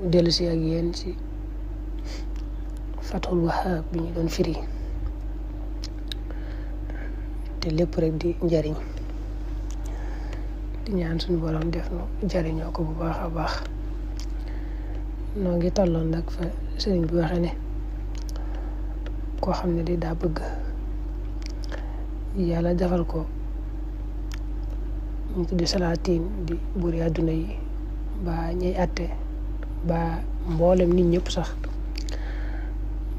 dellusi ak yéen ci Fathul Wahhab bi ñu doon firi te lépp rek di njariñ di ñaan suñu borom def nu jariñoo ko bu baax a baax. noo ngi tolloon nag fa sëriñ bi waxe ne koo xam ne di daa bëgg yàlla defal ko ñu tuddi salaatiin di buuri àdduna yi ba ñuy àtte ba mboolem nit ñëpp sax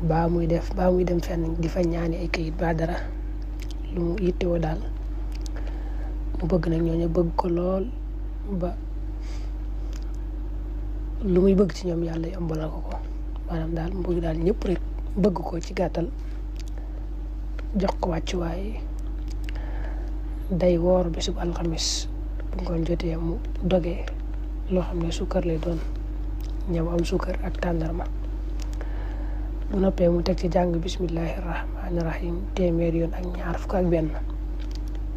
ba muy dem fenn di fa ñaani ay kayit ba dara lu mu yittewoo daal mu bëgg nag ñooñu bëgg ko lool ba lu muy bëgg ci ñoom yàlla yombalal ko maanaam daal mu bëgg daal ñëpp rek bëgg ko ci gàttal jox ko wàccuwaay day woor bisub alxamis bu ngoon jotee mu doge loo xam ne suukar lay doon ñam am suukar ak tàndarma bu noppee mu teg ci jàng bismillahi rahmaani rahim téeméer yoon ak ñaar fukk ak benn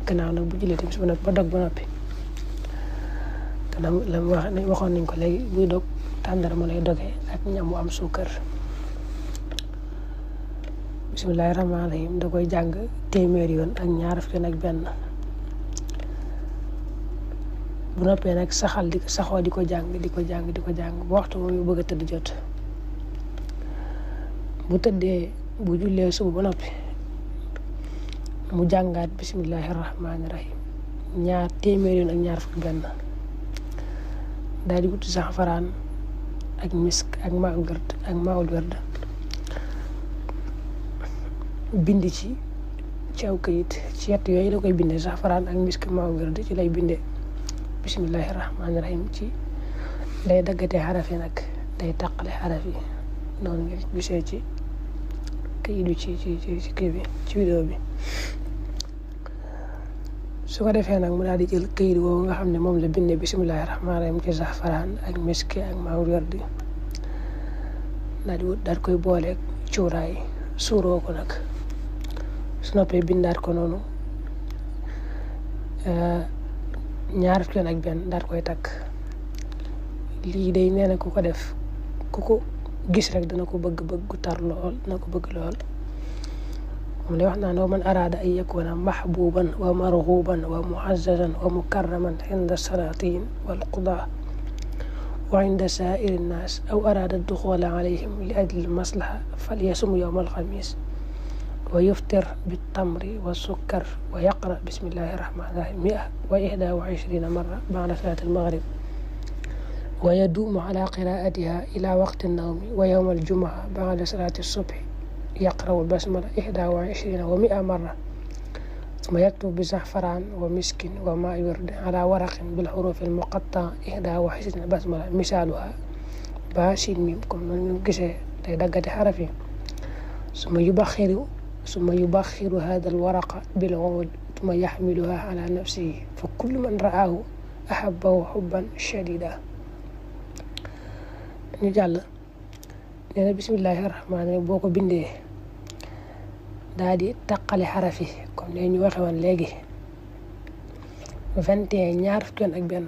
gannaaw nag bu jullee timis ba noppi ba dog ba noppi te la mu waxoon nañ ko léegi buy dog tàndarma lay doge ak ñam mu am suukar. bismillahi rahmaani rahim da koy jàng téeméer yoon ak ñaar fukk ak benn bu noppee nag saxoo di ko jàng bu waxtu moom yu bëgg a tëdd jot bu jullee suba ba noppi mu jàngaat bismillahi rahmaani rahim ñaar téeméer yoon ak ñaar fukk benn daal di wuti saxfaraan ak misk ak maawul werd bind ci aw kayit ci yett yooyu la koy bindee saxfaraan ak misk maawul werd ci lay bindee bismillahi rahmaani rahim ci day daggatee xaraf yi nag day taqale xaraf yi noonu nga gisee ci kayit bi ci kii bi ci vidéo bi. su ko defee nag mu daal di jël kayit woowu nga xam ne moom la bindee bismillahi rahmaani rahim ci saxfaraan ak miski ak maawul werdi daal koy booleeg cuuraay suuroo ko nag su noppee bindaat ko noonu ñaar fukki yoon ak benn daal koy takk. lii day nee na ku ko def ku ko gis rek dana ko bëgg gu tar lool dana ko bëgg lool. moom lay wax naan wa man araada an yakuna mahbuban wa marghuban wa mu'azzazan wa mukarraman inda salatin wal qudaa wa inda saa'iri nnaas aw araada duxula alayhim li ajli maslaha falyasum yawma alxamis wa yuftir bitamri wa sukkar wa yaqra bismillahi rahmaani rahim 121 marra ba'da salaati almaghrib wa yaduumu ala qiraa'atiha ila waqti nnawmi wa yawma aljumu'a ba'da salaati subhi يقرأ البسملة 21 و100 مرة ثم يكتب بزعفران ومسك وماء ورد على ورق بالحروف المقطعة 21 بسملة مثالها باشين ميمكم من قسي تدقت حرفي ثم يبخر هذا الورق بالعود ثم يحملها على نفسه فكل من رآه أحبه حبا شديدا. نجعل nee na bismillahi rahmaani rahim boo ko bindee daal di taqale xaraf yi comme ne ñu waxe woon léegi 21 ñaar fukki yoon ak benn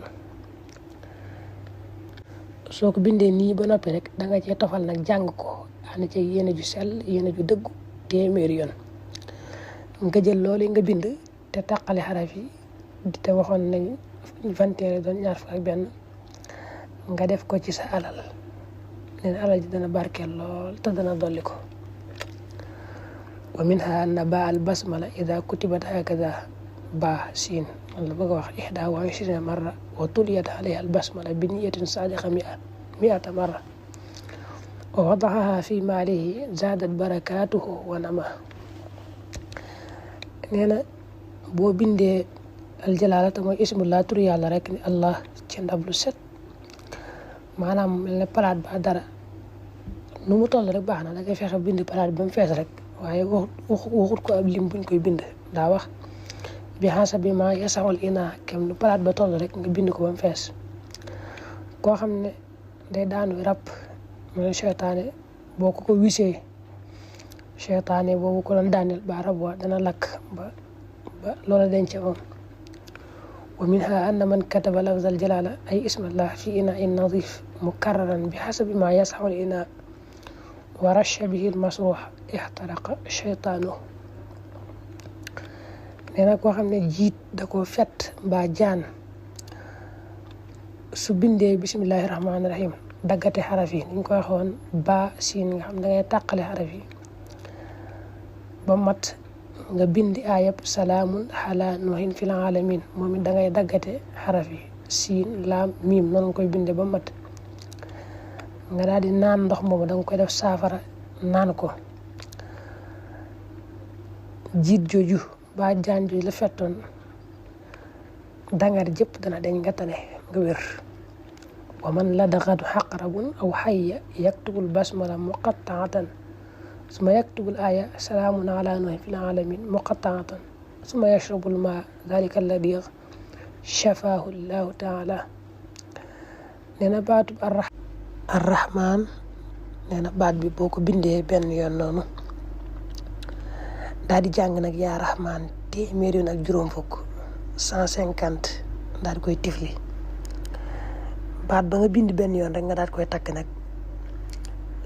soo ko bindee nii ba noppi rek da nga cee tofal nag jàng ko ànd ci yéene ju sell yéene ju dëggu téeméeri yoon nga jël loolu nga bind te taqale xaraf yi te waxoon nañ 21 doon ñaar fukki ak benn nga def ko ci sa alal. neen alal ji dana barkeel lool te dana dolli ko. wa minha anna baa al basmala ida kutibat hakada baa siin la bëgg a wax 21 marra wa tuliyat alayha al basmala bi niyatin sadiqa 100 marra wa wadahaha fi maalihi zaadat barakatuhu wa nama. nee na boo bindee al jalaala te mooy ismullah tur yàlla rek ni allah ci ndab lu set maanaam mel ne palaat ba dara nu mu toll rek baax na da ngay fexe bind palaat bi ba mu fees rek waaye waxut ko ab lim buñ koy bind daa wax bi xaasa bi ma yasaxul ina kem nu palaat ba toll rek nga bind ko ba mu fees. koo xam ne day daanu rab mu ne seytaane boo ko wisee seytaane boobu ko doon daaneel ba rab wa dana lakk ba loola denc moom. ومنها أن من كتب لفظ الجلالة أي اسم الله في إناء نظيف مكررا بحسب ما يصح الإناء ورش به المسروح احترق شيطانه. neena koo xam ne jiit da ko fet mbaa jaan su bindee bismillahi rahmaani rahim daggate xaraf yi niñ ko waxoon ba siin nga xam da ngay tàqale xaraf yi ba mat nga bindi ayab salaamun ala nuhin fil alamin moom it da ngay daggate xaraf yi siin laam miim noonu koy binde ba mat nga daal di naan ndox moomu da nga koy def saafara naan ko. jiit jooju ba jaan jooju la fettoon dangar jëpp dana dañ nga tane nga wér. wa man ladagatu xaqrabun aw xayya yaktubul basmala muqattaatan suma yaktubul aya salaamun ala nuhin fil alamin muqattaatan suma yashrabul ma dalika alladi shafaahu llahu taala. nee na baatub arrahman nee na baat bi boo ko bindee benn yoon noonu daal di jàng nag yaa rahman téeméer yoon ak juróom fukk 150 daal di koy tifli baat ba nga bind benn yoon rek nga daal di koy takk nag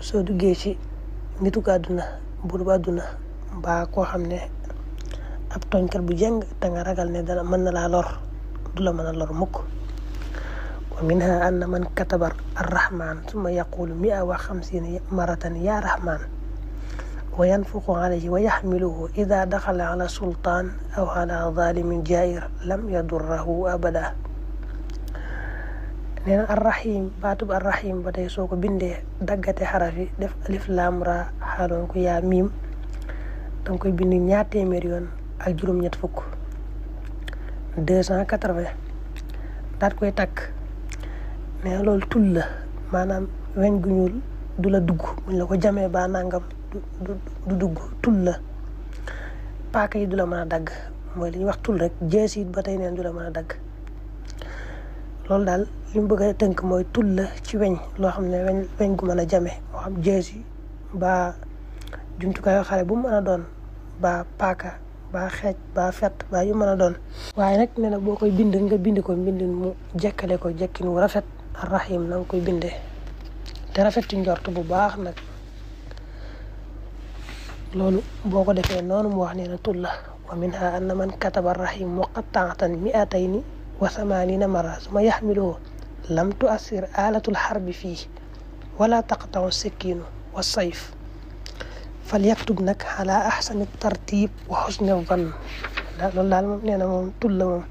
soo duggee ci nitu àdduna buur bu àdduna mbaa koo xam ne ab tooñkat bu jeng te nga ragal ne dana mën na laa lor du la mën a lor mukk. wa minha anna man kataba arrahman summa yaqulu 150 maratan ya rahman wa yanfuqu alayhi wa yaxmiluhu ida daxala ala sultaan aw ala zalimin jair lam yadurrahu abada. nee na arrahim baatub arrahim ba tey soo ko bindee daggate xaraf yi def alif laam ra xaaloon ko yaa miim danga koy bind ñaar téeméer yoon ak juróom-ñett fukk 280 daat koy takk. nee na loolu tul la maanaam weñ gu ñuul du la dugg buñ la ko jamee ba nangam du dugg tul la. paaka yi du la mën a dagg mooy li ñuy wax tul rek jees it ba tey neen du la mën a dagg. loolu daal li mu bëgg a tënk mooy tul la ci weñ loo xam ne weñ gu mën a jame moo xam jees yi ba jumtukaayu xale bu mu mën a doon ba paaka ba xeej ba fet ba yu mën a doon. waaye nag nee na boo koy bind nga bind ko mbindin mu jekkale ko jekkin wu rafet arrahim na nga koy bindee te rafet ci njort bu baax nag. loolu boo ko defee noonu mu wax nee na tul la. wa minha anna man kataba arrahim muqattaatan 280 marra suma yaxmiluhu lam tuassir alatul xarbi fii wala taqtau sikkiinu wa sayf fal yaktub nag ala ahsani tartib wa xusni van. loolu daal moom nee na moom tul la moom